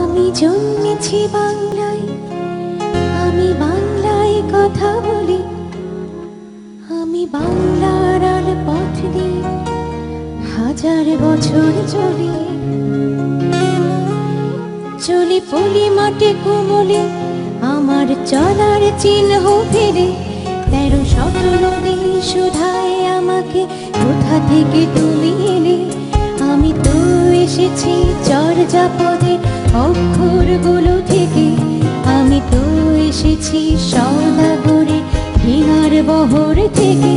আমি জন্মেছি বাংলায়, আমি বাংলায় কথা বলি, আমি বাংলার আর পথ দিয়ে হাজার বছর চলি। চলি পলি মাঠে কোমলে, আমার চলার চিহ্ন ফেরে। 13 নদী শুধায় আমাকে, কোথা থেকে তুমি এলে। আমি তো এসেছি চর্যাপদের অক্ষরগুলো থেকে, আমি তো এসেছি সওদাগরে ভিঙার বহর থেকে,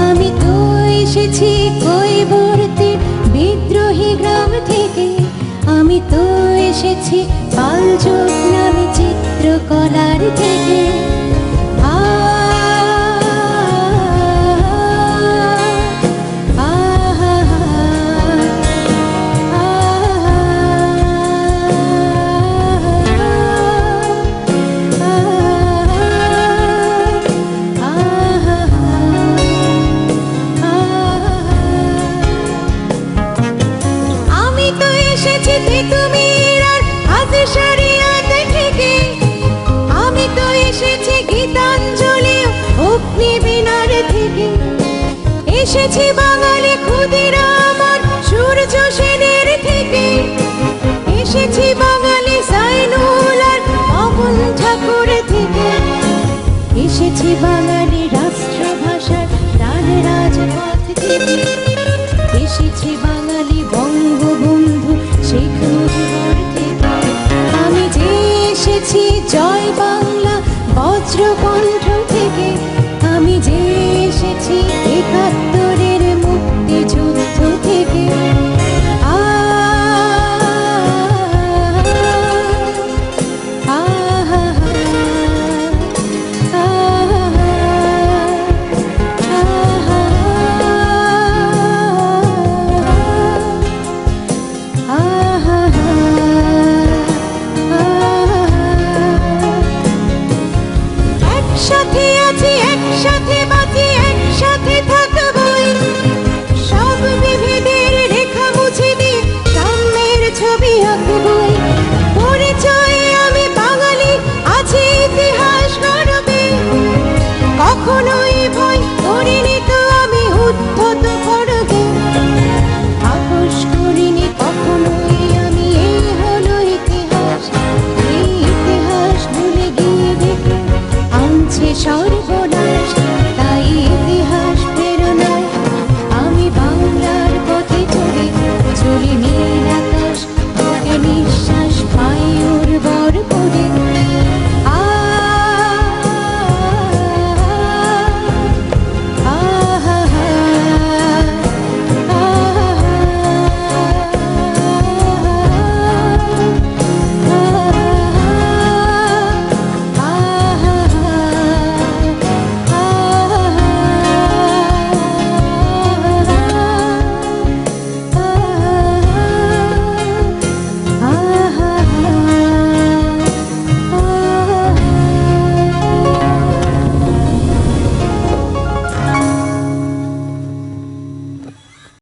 আমি তো এসেছি কৈবর্তের বিদ্রোহী গ্রাম থেকে, আমি তো এসেছি পালযোগ নামে চিত্রকলার থেকে। এসেছি বাঙালি ক্ষুদিরাম আর সূর্য সেনের থেকে, এসেছি বাঙালি সাইনুল আর অবন ঠাকুর থেকে, এসেছি বাঙালি রাষ্ট্রভাষার প্রাণ রাজপথ থেকে।